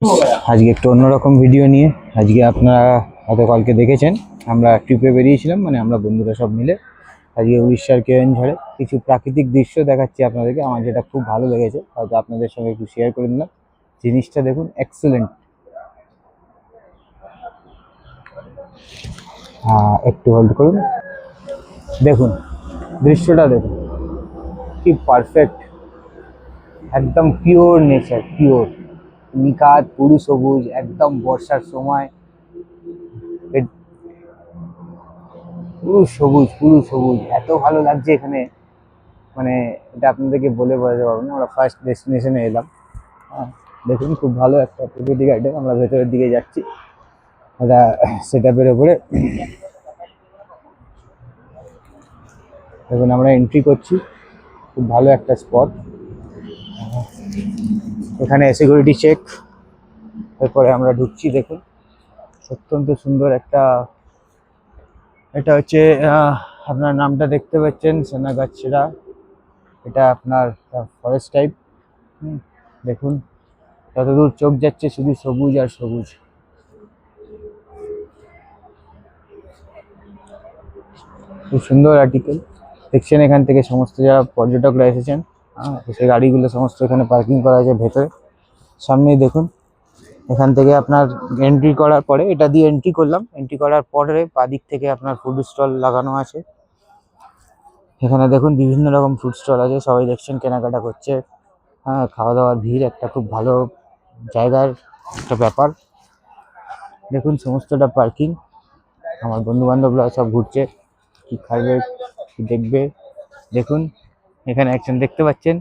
আজকে একটু অন্যরকম ভিডিও নিয়ে আজকে আপনারা গতকালকে দেখেছেন আমরা ট্রিপে বেরিয়েছিলাম, মানে আমরা বন্ধুরা সব মিলে আজকে উড়িষ্যার কেওনঝড়ে কিছু প্রাকৃতিক দৃশ্য দেখাচ্ছি আপনাদেরকে। আমার যেটা খুব ভালো লেগেছে, হয়তো আপনাদের সঙ্গে একটু শেয়ার করে নিলাম। জিনিসটা দেখুন, এক্সেলেন্ট। একটু হোল্ড করুন, দেখুন দৃশ্যটা দেখুন, কি পারফেক্ট, একদম পিওর নেচার, পিওর নিখাত পুরু সবুজ, একদম বর্ষার সময় পুরো সবুজ, পুরো সবুজ, এত ভালো লাগছে এখানে। মানে এটা আপনাদেরকে বলে বোঝাতে পারবো না। আমরা ফার্স্ট ডেস্টিনেশনে এলাম। হ্যাঁ, দেখুন খুব ভালো একটা প্রকৃতি গার্ডেন। আমরা ভেতরের দিকে যাচ্ছি, এটা সেট আপের ওপরে। দেখুন আমরা এন্ট্রি করছি, খুব ভালো একটা স্পট। এখানে সিকিউরিটি চেক, এরপরে আমরা ঢুকছি। দেখুন অত্যন্ত সুন্দর একটা, এটা হচ্ছে আপনার নামটা দেখতে পাচ্ছেন, সেনাগাছিরা। এটা আপনার ফরেস্ট টাইপ। দেখুন যতদূর চোখ যাচ্ছে শুধু সবুজ আর সবুজ। খুব সুন্দর আর্টিকেল দেখছেন। এখান থেকে সমস্ত যারা পর্যটকরা এসেছেন, সেই গাড়িগুলো সমস্ত এখানে পার্কিং করা আছে ভেতরে। সামনেই দেখুন, এখান থেকে আপনার এন্ট্রি করার পরে, এটা দিয়ে এন্ট্রি করলাম, এন্ট্রি করার পরে বাদিক থেকে আপনার ফুড স্টল লাগানো আছে। এখানে দেখুন বিভিন্ন রকম ফুড স্টল আছে, সবাই দেখছেন কেনাকাটা করছে। হ্যাঁ, খাওয়া দাওয়ার ভিড়, একটা খুব ভালো জায়গার একটা ব্যাপার। দেখুন সমস্তটা পার্কিং, আমার বন্ধু বান্ধবরা সব ঘুরছে, কি খাবে কি দেখবে। দেখুন এখানে একজন দেখতে পাচ্ছেন,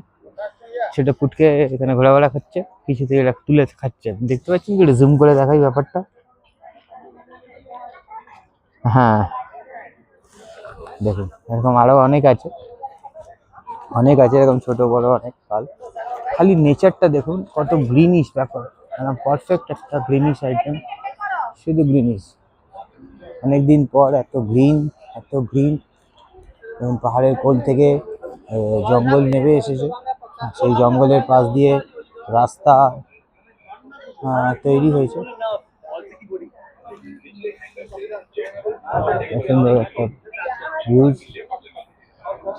সেটা ফুটকে এখানে ঘোরাঘোরা খাচ্ছে, কিছু থেকে তুলে খাচ্ছে। দেখতে পাচ্ছেন কি, জুম করে দেখাই ব্যাপারটা। হ্যাঁ দেখুন, এরকম আরো অনেক আছে, অনেক আছে এরকম ছোট বড় অনেক ফল। খালি নেচারটা দেখুন, কত গ্রিনিশ ব্যাপার, পারফেক্ট একটা গ্রিনিশ আইটেম, শুধু গ্রিনিশ। অনেকদিন পর এত গ্রিন, এত গ্রিন। এবং পাহাড়ের কোল থেকে জঙ্গল নেমে এসেছে, সেই জঙ্গলের পাশ দিয়ে রাস্তা তৈরি হয়েছে। সুন্দর একটা ভিউজ।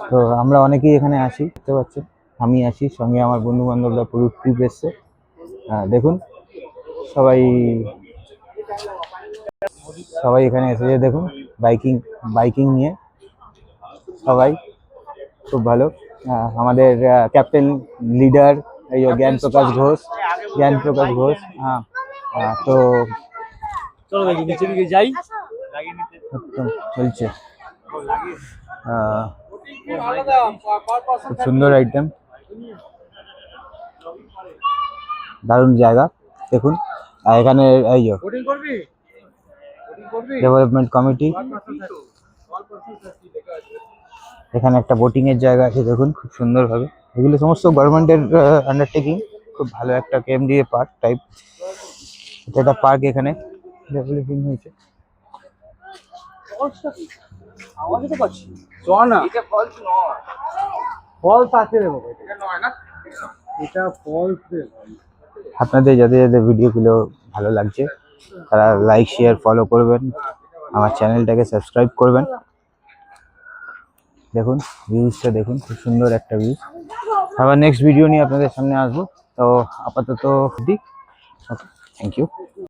তো আমরা অনেকেই এখানে আসি, দেখতে পাচ্ছেন। আমি আসি, সঙ্গে আমার বন্ধু বান্ধবরা পুরো ট্রিপ এসছে। দেখুন সবাই সবাই এখানে এসেছে, দেখুন বাইকিং বাইকিং নিয়ে সবাই, খুব ভালো। আমাদের ক্যাপ্টেন লিডার এই জ্ঞান প্রকাশ ঘোষ, জ্ঞান প্রকাশ ঘোষ। হ্যাঁ, তো চলো দেখি নিচে দিকে যাই। একদম চলছে। খুব সুন্দর আইটেম, দারুণ জায়গা। দেখুন এখানে এই ডেভেলপমেন্ট কমিটি, এখানে একটা বোটিং এর জায়গা আছে। দেখুন খুব সুন্দর ভাবে, এগুলো সমস্ত গভর্নমেন্টের আন্ডারটেকিং। খুব ভালো একটা কেএমডিএ পার্ক টাইপ, এটা একটা পার্ক এখানে ডেভেলপিং হয়েছে। আপনাদের যাদের যাদের ভিডিওগুলো ভালো লাগছে তারা লাইক শেয়ার ফলো করবেন, আমার চ্যানেলটাকে সাবস্ক্রাইব করবেন। দেখুন ভিউজটা দেখুন, খুব সুন্দর একটা ভিউজ। আবার নেক্সট ভিডিও নিয়ে আপনাদের সামনে আসবো। তো আপাতত থ্যাংক ইউ।